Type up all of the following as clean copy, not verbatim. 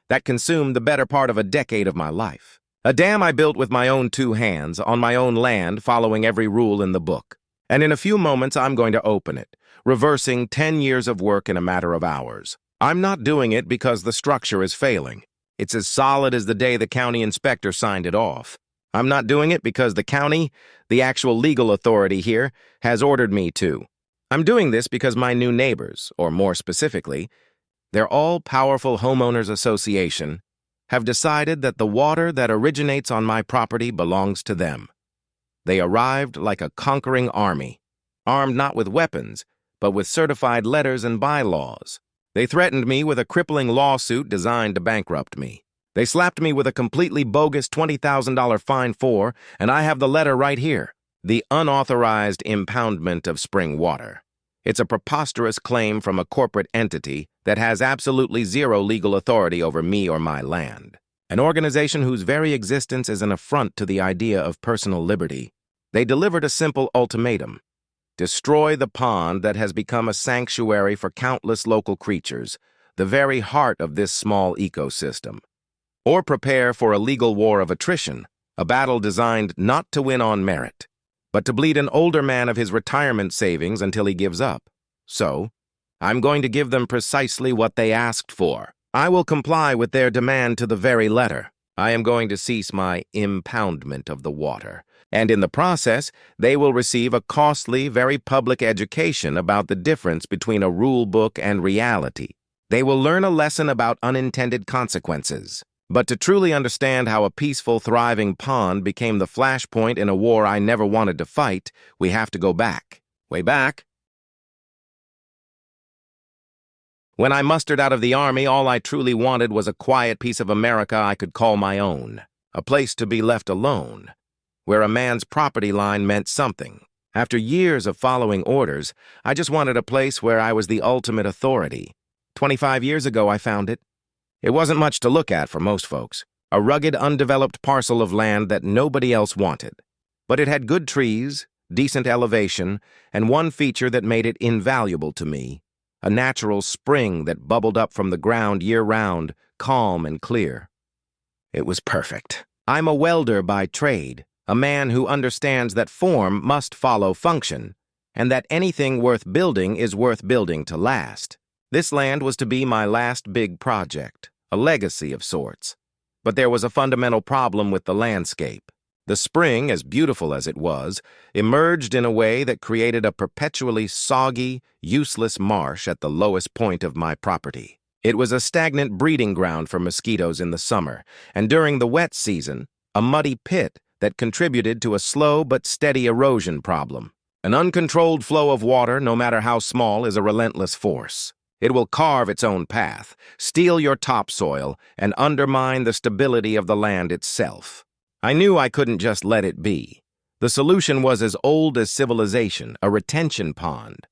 that consumed the better part of a decade of my life. A dam I built with my own 2 hands, on my own land, following every rule in the book. And in a few moments, I'm going to open it, reversing 10 years of work in a matter of hours. I'm not doing it because the structure is failing. It's as solid as the day the county inspector signed it off. I'm not doing it because the county, the actual legal authority here, has ordered me to. I'm doing this because my new neighbors, or more specifically, their all-powerful homeowners association, have decided that the water that originates on my property belongs to them. They arrived like a conquering army, armed not with weapons, but with certified letters and bylaws. They threatened me with a crippling lawsuit designed to bankrupt me. They slapped me with a completely bogus $20,000 fine for, and I have the letter right here, the unauthorized impoundment of spring water. It's a preposterous claim from a corporate entity that has absolutely zero legal authority over me or my land. An organization whose very existence is an affront to the idea of personal liberty. They delivered a simple ultimatum: destroy the pond that has become a sanctuary for countless local creatures, the very heart of this small ecosystem. Or prepare for a legal war of attrition, a battle designed not to win on merit, but to bleed an older man of his retirement savings until he gives up. So, I'm going to give them precisely what they asked for. I will comply with their demand to the very letter. I am going to cease my impoundment of the water. And in the process, they will receive a costly, very public education about the difference between a rule book and reality. They will learn a lesson about unintended consequences. But to truly understand how a peaceful, thriving pond became the flashpoint in a war I never wanted to fight, we have to go back. Way back. When I mustered out of the army, all I truly wanted was a quiet piece of America I could call my own. A place to be left alone, where a man's property line meant something. After years of following orders, I just wanted a place where I was the ultimate authority. 25 years ago, I found it. It wasn't much to look at for most folks. A rugged, undeveloped parcel of land that nobody else wanted. But it had good trees, decent elevation, and one feature that made it invaluable to me: a natural spring that bubbled up from the ground year-round, calm and clear. It was perfect. I'm a welder by trade, a man who understands that form must follow function, and that anything worth building is worth building to last. This land was to be my last big project, a legacy of sorts. But there was a fundamental problem with the landscape. The spring, as beautiful as it was, emerged in a way that created a perpetually soggy, useless marsh at the lowest point of my property. It was a stagnant breeding ground for mosquitoes in the summer, and during the wet season, a muddy pit that contributed to a slow but steady erosion problem. An uncontrolled flow of water, no matter how small, is a relentless force. It will carve its own path, steal your topsoil, and undermine the stability of the land itself. I knew I couldn't just let it be. The solution was as old as civilization, a retention pond.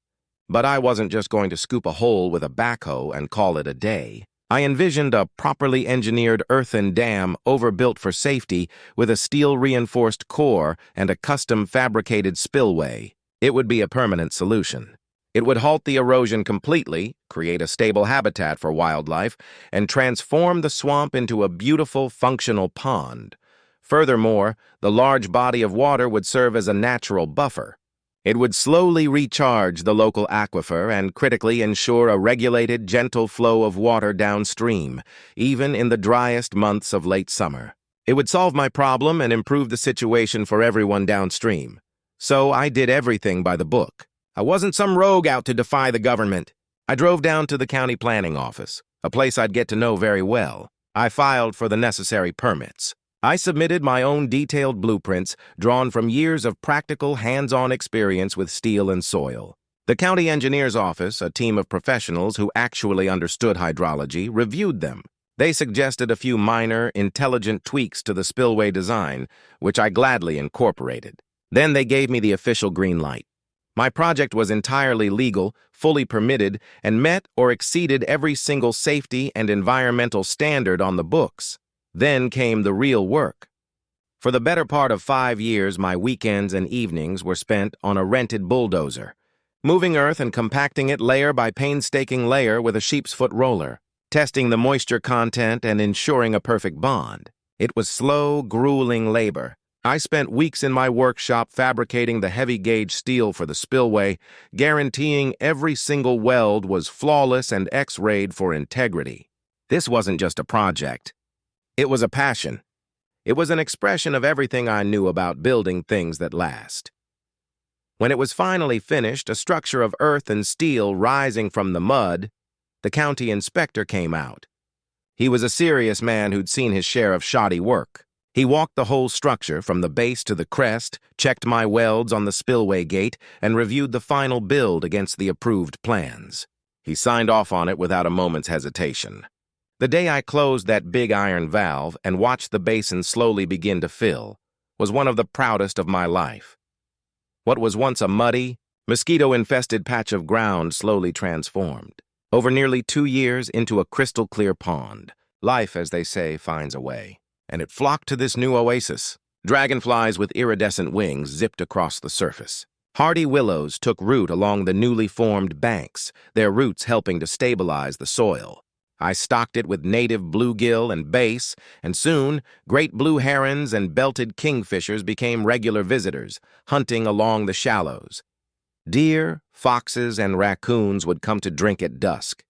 But I wasn't just going to scoop a hole with a backhoe and call it a day. I envisioned a properly engineered earthen dam overbuilt for safety with a steel-reinforced core and a custom-fabricated spillway. It would be a permanent solution. It would halt the erosion completely, create a stable habitat for wildlife, and transform the swamp into a beautiful, functional pond. Furthermore, the large body of water would serve as a natural buffer. It would slowly recharge the local aquifer and critically ensure a regulated, gentle flow of water downstream, even in the driest months of late summer. It would solve my problem and improve the situation for everyone downstream. So I did everything by the book. I wasn't some rogue out to defy the government. I drove down to the county planning office, a place I'd get to know very well. I filed for the necessary permits. I submitted my own detailed blueprints, drawn from years of practical, hands-on experience with steel and soil. The county engineer's office, a team of professionals who actually understood hydrology, reviewed them. They suggested a few minor, intelligent tweaks to the spillway design, which I gladly incorporated. Then they gave me the official green light. My project was entirely legal, fully permitted, and met or exceeded every single safety and environmental standard on the books. Then came the real work. For the better part of 5 years, my weekends and evenings were spent on a rented bulldozer, moving earth and compacting it layer by painstaking layer with a sheep's foot roller. testing the moisture content and ensuring a perfect bond. It was slow, grueling labor. I spent weeks in my workshop fabricating the heavy-gauge steel for the spillway, guaranteeing every single weld was flawless and X-rayed for integrity. This wasn't just a project. It was a passion. It was an expression of everything I knew about building things that last. When it was finally finished, a structure of earth and steel rising from the mud, the county inspector came out. He was a serious man who'd seen his share of shoddy work. He walked the whole structure from the base to the crest, checked my welds on the spillway gate, and reviewed the final build against the approved plans. He signed off on it without a moment's hesitation. The day I closed that big iron valve and watched the basin slowly begin to fill was one of the proudest of my life. What was once a muddy, mosquito-infested patch of ground slowly transformed, over nearly 2 years, into a crystal-clear pond. Life, as they say, finds a way. And it flocked to this new oasis. Dragonflies with iridescent wings zipped across the surface. Hardy willows took root along the newly formed banks, their roots helping to stabilize the soil. I stocked it with native bluegill and bass, and soon, great blue herons and belted kingfishers became regular visitors, hunting along the shallows. Deer, foxes, and raccoons would come to drink at dusk,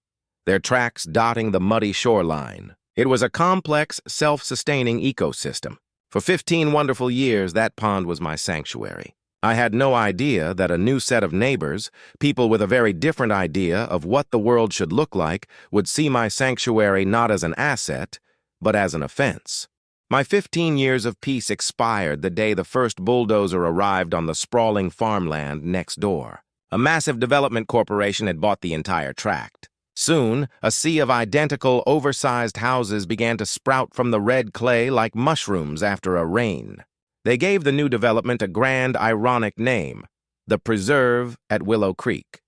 their tracks dotting the muddy shoreline. It was a complex, self-sustaining ecosystem. For 15 wonderful years, that pond was my sanctuary. I had no idea that a new set of neighbors, people with a very different idea of what the world should look like, would see my sanctuary not as an asset, but as an offense. My 15 years of peace expired the day the first bulldozer arrived on the sprawling farmland next door. A massive development corporation had bought the entire tract. Soon, a sea of identical, oversized houses began to sprout from the red clay like mushrooms after a rain. They gave the new development a grand, ironic name, the Preserve at Willow Creek.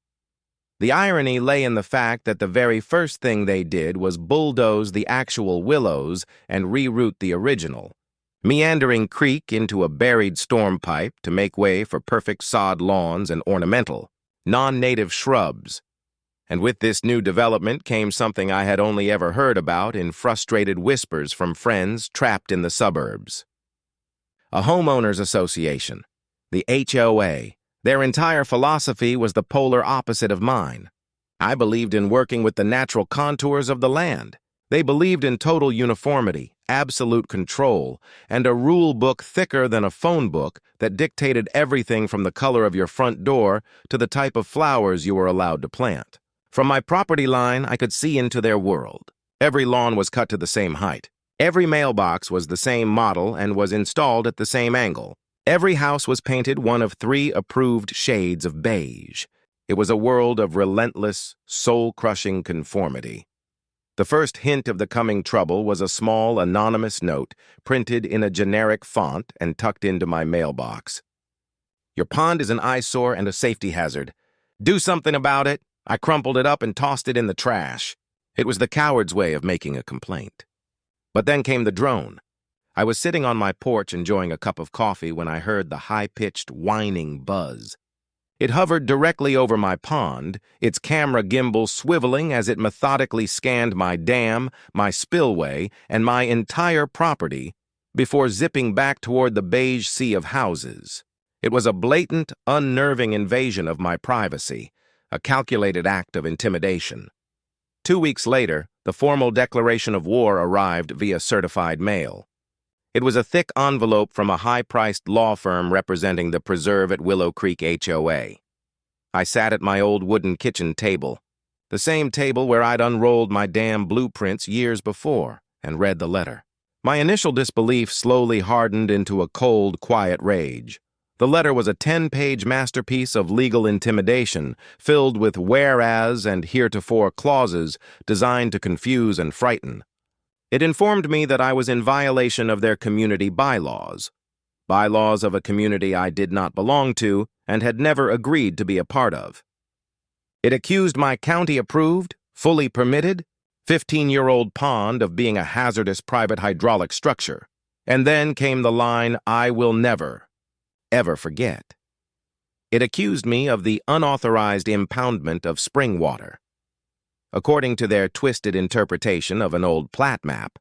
The irony lay in the fact that the very first thing they did was bulldoze the actual willows and reroute the original, meandering creek into a buried storm pipe to make way for perfect sod lawns and ornamental, non-native shrubs. And with this new development came something I had only ever heard about in frustrated whispers from friends trapped in the suburbs. A homeowners association, the HOA. Their entire philosophy was the polar opposite of mine. I believed in working with the natural contours of the land. They believed in total uniformity, absolute control, and a rule book thicker than a phone book that dictated everything from the color of your front door to the type of flowers you were allowed to plant. From my property line, I could see into their world. Every lawn was cut to the same height. Every mailbox was the same model and was installed at the same angle. Every house was painted one of 3 approved shades of beige. It was a world of relentless, soul-crushing conformity. The first hint of the coming trouble was a small, anonymous note printed in a generic font and tucked into my mailbox. Your pond is an eyesore and a safety hazard. Do something about it. I crumpled it up and tossed it in the trash. It was the coward's way of making a complaint. But then came the drone. I was sitting on my porch enjoying a cup of coffee when I heard the high-pitched, whining buzz. It hovered directly over my pond, its camera gimbal swiveling as it methodically scanned my dam, my spillway, and my entire property before zipping back toward the beige sea of houses. It was a blatant, unnerving invasion of my privacy, a calculated act of intimidation. 2 weeks later, the formal declaration of war arrived via certified mail. It was a thick envelope from a high-priced law firm representing the Preserve at Willow Creek HOA. I sat at my old wooden kitchen table, the same table where I'd unrolled my damn blueprints years before, and read the letter. My initial disbelief slowly hardened into a cold, quiet rage. The letter was a 10-page masterpiece of legal intimidation, filled with whereas and heretofore clauses designed to confuse and frighten. It informed me that I was in violation of their community bylaws of a community I did not belong to and had never agreed to be a part of. It accused my county-approved, fully permitted, 15-year-old pond of being a hazardous private hydraulic structure. And then came the line I will never, ever forget. It accused me of the unauthorized impoundment of spring water. According to their twisted interpretation of an old plat map,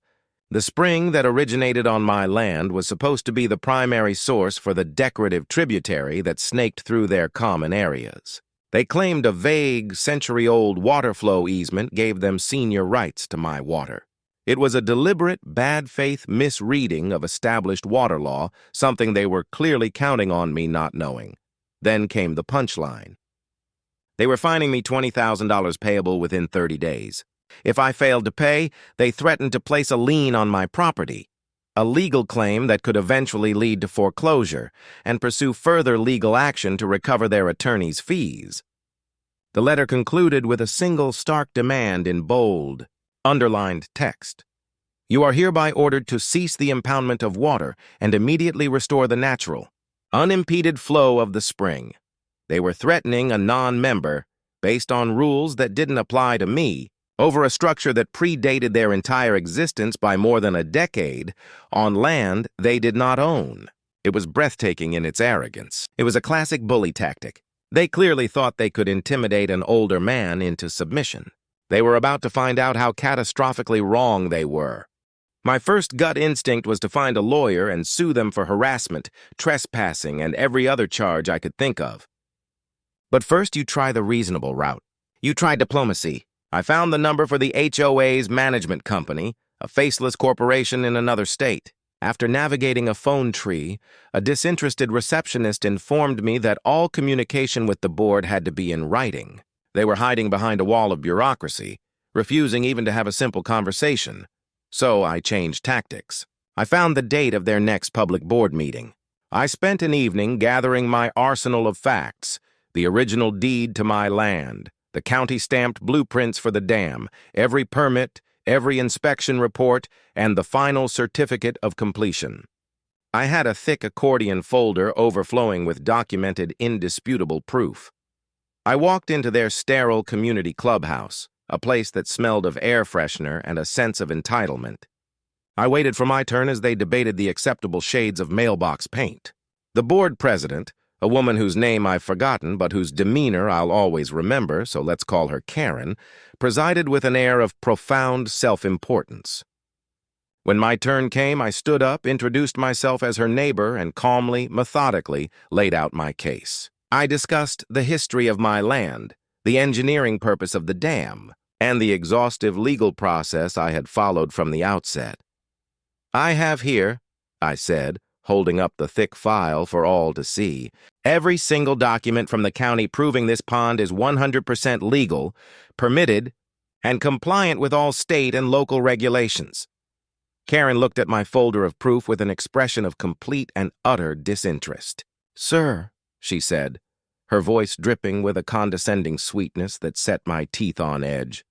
the spring that originated on my land was supposed to be the primary source for the decorative tributary that snaked through their common areas. They claimed a vague, century-old water flow easement gave them senior rights to my water. It was a deliberate, bad-faith misreading of established water law, something they were clearly counting on me not knowing. Then came the punchline. They were fining me $20,000 payable within 30 days. If I failed to pay, they threatened to place a lien on my property, a legal claim that could eventually lead to foreclosure, and pursue further legal action to recover their attorney's fees. The letter concluded with a single stark demand in bold, underlined text. You are hereby ordered to cease the impoundment of water and immediately restore the natural, unimpeded flow of the spring. They were threatening a non-member, based on rules that didn't apply to me, over a structure that predated their entire existence by more than a decade, on land they did not own. It was breathtaking in its arrogance. It was a classic bully tactic. They clearly thought they could intimidate an older man into submission. They were about to find out how catastrophically wrong they were. My first gut instinct was to find a lawyer and sue them for harassment, trespassing, and every other charge I could think of. But first you try the reasonable route. You try diplomacy. I found the number for the HOA's management company, a faceless corporation in another state. After navigating a phone tree, a disinterested receptionist informed me that all communication with the board had to be in writing. They were hiding behind a wall of bureaucracy, refusing even to have a simple conversation. So I changed tactics. I found the date of their next public board meeting. I spent an evening gathering my arsenal of facts, the original deed to my land, the county-stamped blueprints for the dam, every permit, every inspection report, and the final certificate of completion. I had a thick accordion folder overflowing with documented, indisputable proof. I walked into their sterile community clubhouse, a place that smelled of air freshener and a sense of entitlement. I waited for my turn as they debated the acceptable shades of mailbox paint. The board president, a woman whose name I've forgotten but whose demeanor I'll always remember, so let's call her Karen, presided with an air of profound self-importance. When my turn came, I stood up, introduced myself as her neighbor, and calmly, methodically laid out my case. I discussed the history of my land, the engineering purpose of the dam, and the exhaustive legal process I had followed from the outset. I have here, I said, holding up the thick file for all to see, every single document from the county proving this pond is 100% legal, permitted, and compliant with all state and local regulations. Karen looked at my folder of proof with an expression of complete and utter disinterest. Sir, she said, her voice dripping with a condescending sweetness that set my teeth on edge,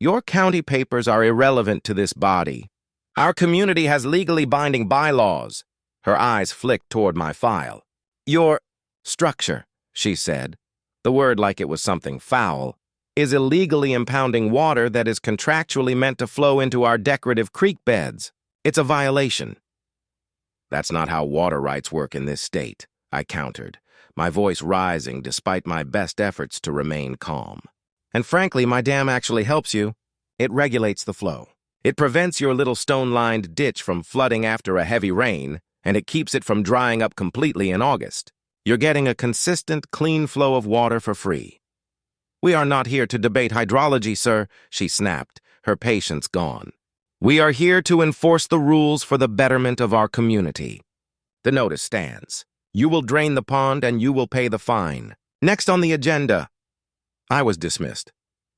your county papers are irrelevant to this body. Our community has legally binding bylaws. Her eyes flicked toward my file. Your structure, she said, the word like it was something foul, is illegally impounding water that is contractually meant to flow into our decorative creek beds. It's a violation. That's not how water rights work in this state, I countered, my voice rising despite my best efforts to remain calm. And frankly, my dam actually helps you. It regulates the flow. It prevents your little stone-lined ditch from flooding after a heavy rain, and it keeps it from drying up completely in August. You're getting a consistent, clean flow of water for free. We are not here to debate hydrology, sir, she snapped, her patience gone. We are here to enforce the rules for the betterment of our community. The notice stands. You will drain the pond and you will pay the fine. Next on the agenda. I was dismissed.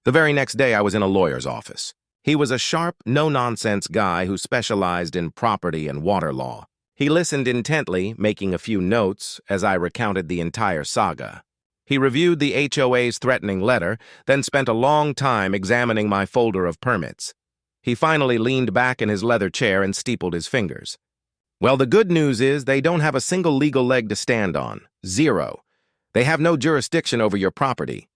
The very next day I was in a lawyer's office. He was a sharp, no-nonsense guy who specialized in property and water law. He listened intently, making a few notes as I recounted the entire saga. He reviewed the HOA's threatening letter, then spent a long time examining my folder of permits. He finally leaned back in his leather chair and steepled his fingers. Well, the good news is they don't have a single legal leg to stand on. Zero. They have no jurisdiction over your property.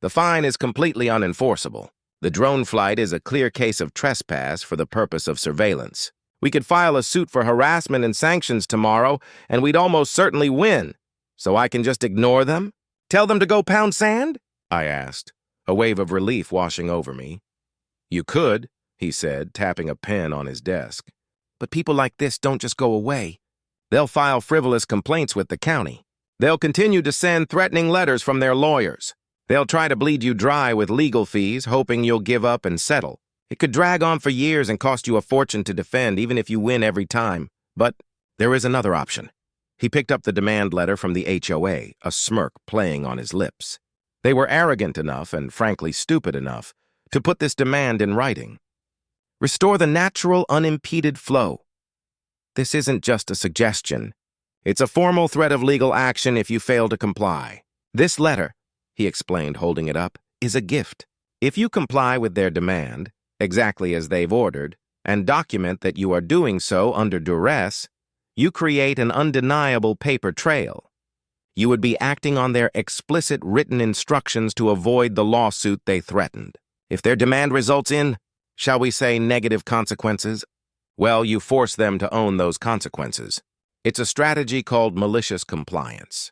The fine is completely unenforceable. The drone flight is a clear case of trespass for the purpose of surveillance. We could file a suit for harassment and sanctions tomorrow, and we'd almost certainly win. So I can just ignore them? Tell them to go pound sand? I asked. a wave of relief washing over me. "You could," he said, tapping a pen on his desk. "But people like this don't just go away. They'll file frivolous complaints with the county. They'll continue to send threatening letters from their lawyers. They'll try to bleed you dry with legal fees, hoping you'll give up and settle. It could drag on for years and cost you a fortune to defend, even if you win every time. But there is another option." He picked up the demand letter from the HOA, a smirk playing on his lips. They were arrogant enough, and frankly stupid enough, to put this demand in writing. Restore the natural, unimpeded flow. This isn't just a suggestion. It's a formal threat of legal action if you fail to comply. This letter, he explained, holding it up, is a gift. If you comply with their demand, exactly as they've ordered, and document that you are doing so under duress, you create an undeniable paper trail. You would be acting on their explicit written instructions to avoid the lawsuit they threatened. If their demand results in, shall we say, negative consequences, well, you force them to own those consequences. It's a strategy called malicious compliance.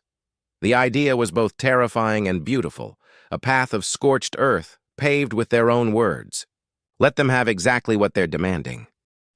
The idea was both terrifying and beautiful, a path of scorched earth, paved with their own words. Let them have exactly what they're demanding.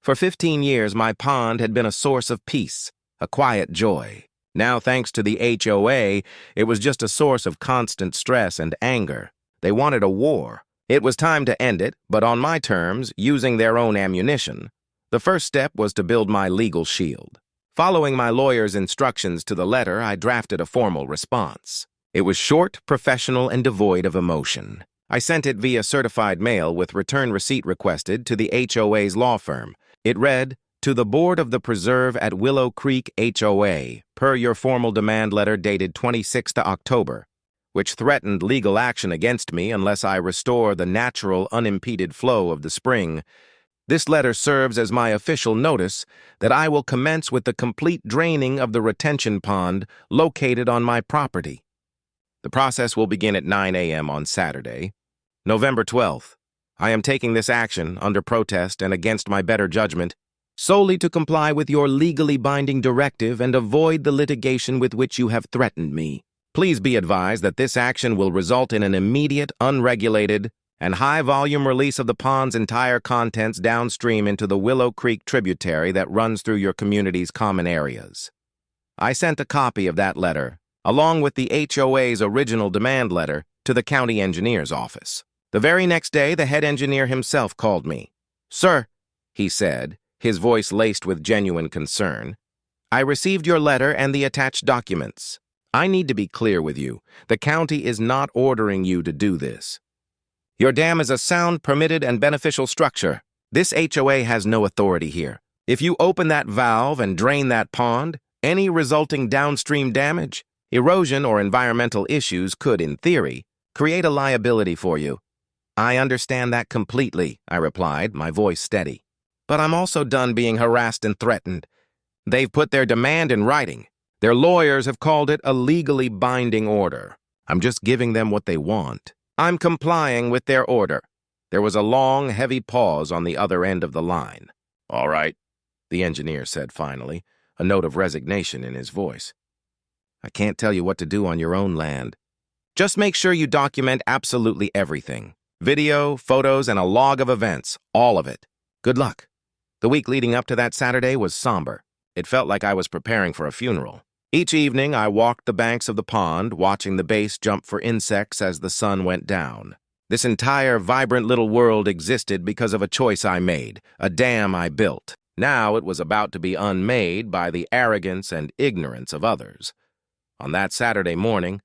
For 15 years, my pond had been a source of peace, a quiet joy. Now, thanks to the HOA, it was just a source of constant stress and anger. They wanted a war. It was time to end it, but on my terms, using their own ammunition. The first step was to build my legal shield. Following my lawyer's instructions to the letter, I drafted a formal response. It was short, professional, and devoid of emotion. I sent it via certified mail with return receipt requested to the HOA's law firm. It read, "To the Board of the Preserve at Willow Creek HOA, per your formal demand letter dated 26th October, which threatened legal action against me unless I restore the natural, unimpeded flow of the spring. This letter serves as my official notice that I will commence with the complete draining of the retention pond located on my property. The process will begin at 9 a.m. on Saturday, November 12th. I am taking this action under protest and against my better judgment, solely to comply with your legally binding directive and avoid the litigation with which you have threatened me. Please be advised that this action will result in an immediate, unregulated, and high-volume release of the pond's entire contents downstream into the Willow Creek tributary that runs through your community's common areas." I sent a copy of that letter, along with the HOA's original demand letter, to the county engineer's office. The very next day, the head engineer himself called me. "Sir," he said, his voice laced with genuine concern, "I received your letter and the attached documents. I need to be clear with you. The county is not ordering you to do this. Your dam is a sound, permitted, and beneficial structure. This HOA has no authority here. If you open that valve and drain that pond, any resulting downstream damage, erosion, or environmental issues could, in theory, create a liability for you." "I understand that completely," I replied, my voice steady. "But I'm also done being harassed and threatened. They've put their demand in writing. Their lawyers have called it a legally binding order. I'm just giving them what they want. I'm complying with their order." There was a long, heavy pause on the other end of the line. "All right," the engineer said finally, a note of resignation in his voice. "I can't tell you what to do on your own land. Just make sure you document absolutely everything. Video, photos, and a log of events, all of it. Good luck." The week leading up to that Saturday was somber. It felt like I was preparing for a funeral. Each evening, I walked the banks of the pond, watching the base jump for insects as the sun went down. This entire vibrant little world existed because of a choice I made, a dam I built. Now it was about to be unmade by the arrogance and ignorance of others. On that Saturday morning,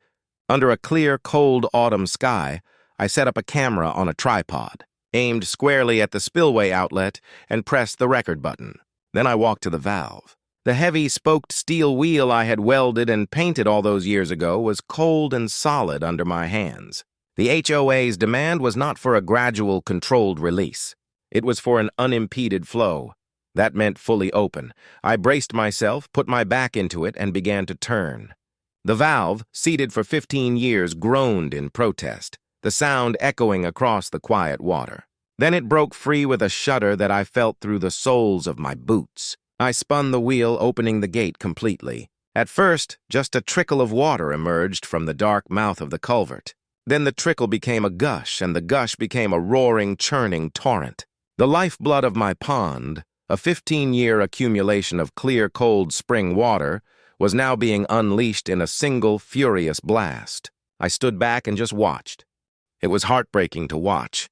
under a clear, cold autumn sky, I set up a camera on a tripod, aimed squarely at the spillway outlet, and pressed the record button. Then I walked to the valve. The heavy, spoked steel wheel I had welded and painted all those years ago was cold and solid under my hands. The HOA's demand was not for a gradual, controlled release. It was for an unimpeded flow. That meant fully open. I braced myself, put my back into it, and began to turn. The valve, seated for 15 years, groaned in protest, the sound echoing across the quiet water. Then it broke free with a shudder that I felt through the soles of my boots. I spun the wheel, opening the gate completely. At first, just a trickle of water emerged from the dark mouth of the culvert. Then the trickle became a gush, and the gush became a roaring, churning torrent. The lifeblood of my pond, a 15-year accumulation of clear, cold spring water, was now being unleashed in a single, furious blast. I stood back and just watched. It was heartbreaking to watch.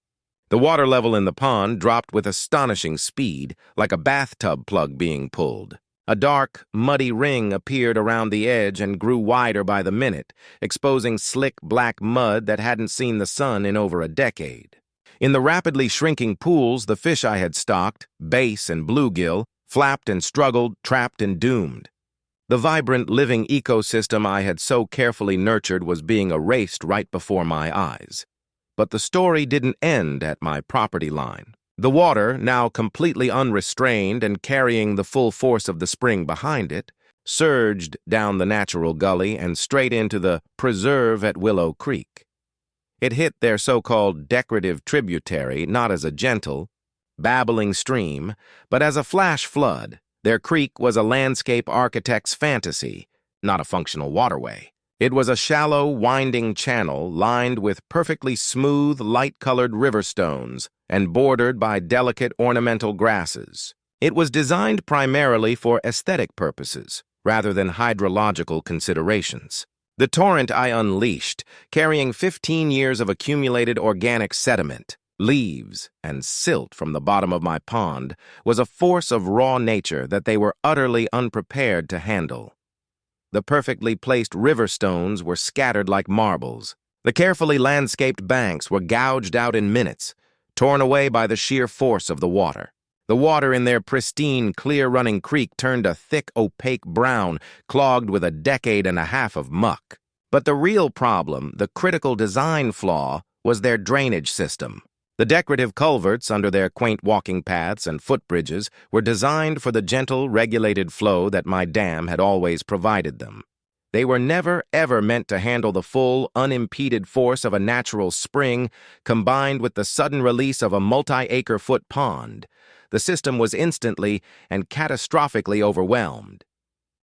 The water level in the pond dropped with astonishing speed, like a bathtub plug being pulled. A dark, muddy ring appeared around the edge and grew wider by the minute, exposing slick black mud that hadn't seen the sun in over a decade. In the rapidly shrinking pools, the fish I had stocked, bass and bluegill, flapped and struggled, trapped and doomed. The vibrant, living ecosystem I had so carefully nurtured was being erased right before my eyes. But the story didn't end at my property line. The water, now completely unrestrained and carrying the full force of the spring behind it, surged down the natural gully and straight into the preserve at Willow Creek. It hit their so-called decorative tributary not as a gentle, babbling stream, but as a flash flood. Their creek was a landscape architect's fantasy, not a functional waterway. It was a shallow, winding channel lined with perfectly smooth, light-colored river stones and bordered by delicate ornamental grasses. It was designed primarily for aesthetic purposes, rather than hydrological considerations. The torrent I unleashed, carrying 15 years of accumulated organic sediment, leaves, and silt from the bottom of my pond, was a force of raw nature that they were utterly unprepared to handle. The perfectly placed river stones were scattered like marbles. The carefully landscaped banks were gouged out in minutes, torn away by the sheer force of the water. The water in their pristine, clear-running creek turned a thick, opaque brown, clogged with a decade and a half of muck. But the real problem, the critical design flaw, was their drainage system. The decorative culverts under their quaint walking paths and footbridges were designed for the gentle, regulated flow that my dam had always provided them. They were never, ever meant to handle the full, unimpeded force of a natural spring combined with the sudden release of a multi-acre-foot pond. The system was instantly and catastrophically overwhelmed.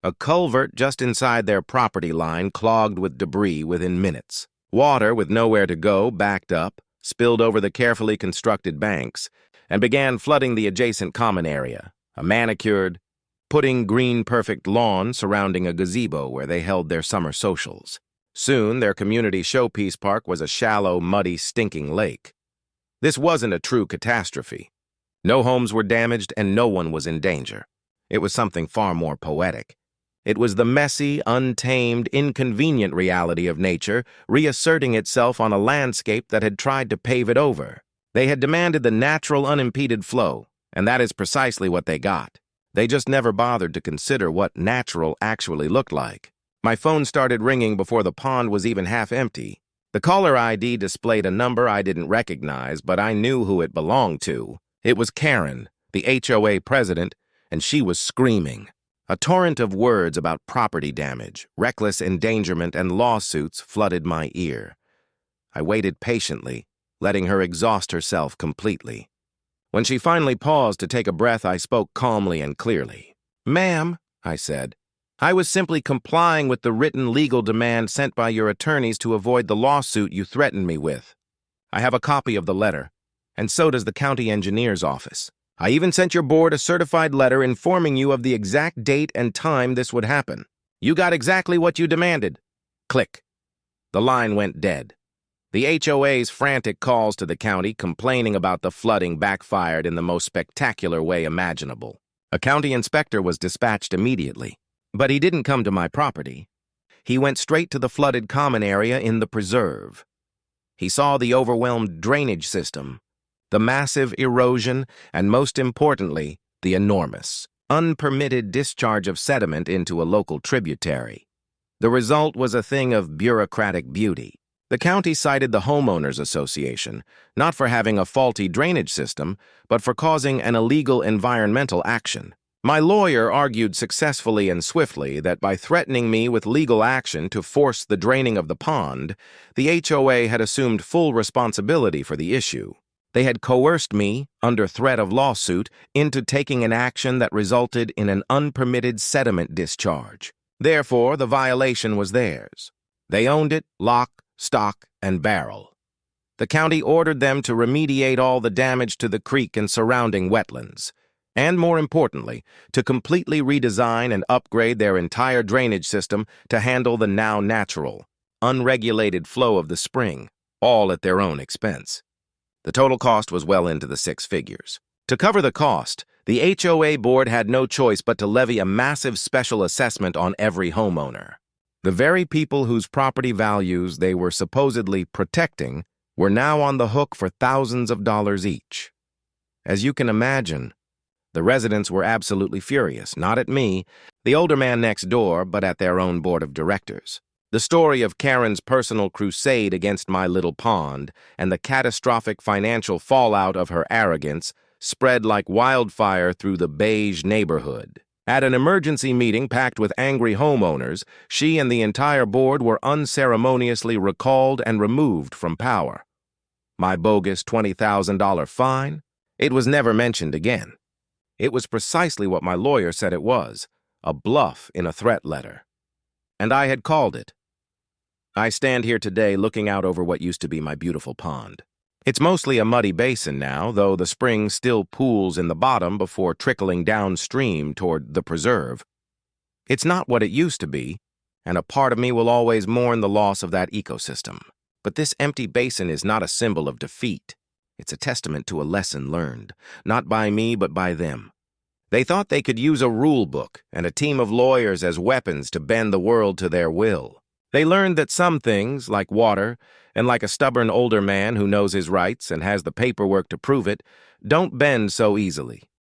A culvert just inside their property line clogged with debris within minutes. Water, with nowhere to go, backed up, spilled over the carefully constructed banks, and began flooding the adjacent common area, a manicured, putting green perfect lawn surrounding a gazebo where they held their summer socials. Soon, their community showpiece park was a shallow, muddy, stinking lake. This wasn't a true catastrophe. No homes were damaged and no one was in danger. It was something far more poetic. It was the messy, untamed, inconvenient reality of nature reasserting itself on a landscape that had tried to pave it over. They had demanded the natural, unimpeded flow, and that is precisely what they got. They just never bothered to consider what natural actually looked like. My phone started ringing before the pond was even half empty. The caller ID displayed a number I didn't recognize, but I knew who it belonged to. It was Karen, the HOA president, and she was screaming. A torrent of words about property damage, reckless endangerment, and lawsuits flooded my ear. I waited patiently, letting her exhaust herself completely. When she finally paused to take a breath, I spoke calmly and clearly. "Ma'am," I said, "I was simply complying with the written legal demand sent by your attorneys to avoid the lawsuit you threatened me with. I have a copy of the letter, and so does the county engineer's office. I even sent your board a certified letter informing you of the exact date and time this would happen. You got exactly what you demanded." Click. The line went dead. The HOA's frantic calls to the county complaining about the flooding backfired in the most spectacular way imaginable. A county inspector was dispatched immediately, but he didn't come to my property. He went straight to the flooded common area in the preserve. He saw the overwhelmed drainage system, the massive erosion, and most importantly, the enormous, unpermitted discharge of sediment into a local tributary. The result was a thing of bureaucratic beauty. The county cited the Homeowners Association, not for having a faulty drainage system, but for causing an illegal environmental action. My lawyer argued successfully and swiftly that by threatening me with legal action to force the draining of the pond, the HOA had assumed full responsibility for the issue. They had coerced me, under threat of lawsuit, into taking an action that resulted in an unpermitted sediment discharge. Therefore, the violation was theirs. They owned it, lock, stock, and barrel. The county ordered them to remediate all the damage to the creek and surrounding wetlands, and more importantly, to completely redesign and upgrade their entire drainage system to handle the now natural, unregulated flow of the spring, all at their own expense. The total cost was well into the six figures. To cover the cost, the HOA board had no choice but to levy a massive special assessment on every homeowner. The very people whose property values they were supposedly protecting were now on the hook for thousands of dollars each. As you can imagine, the residents were absolutely furious, not at me, the older man next door, but at their own board of directors. The story of Karen's personal crusade against my little pond and the catastrophic financial fallout of her arrogance spread like wildfire through the beige neighborhood. At an emergency meeting packed with angry homeowners, she and the entire board were unceremoniously recalled and removed from power. My bogus $20,000 fine? It was never mentioned again. It was precisely what my lawyer said it was, a bluff in a threat letter. And I had called it. I stand here today looking out over what used to be my beautiful pond. It's mostly a muddy basin now, though the spring still pools in the bottom before trickling downstream toward the preserve. It's not what it used to be, and a part of me will always mourn the loss of that ecosystem. But this empty basin is not a symbol of defeat. It's a testament to a lesson learned, not by me but by them. They thought they could use a rule book and a team of lawyers as weapons to bend the world to their will. They learned that some things, like water, and like a stubborn older man who knows his rights and has the paperwork to prove it, don't bend so easily.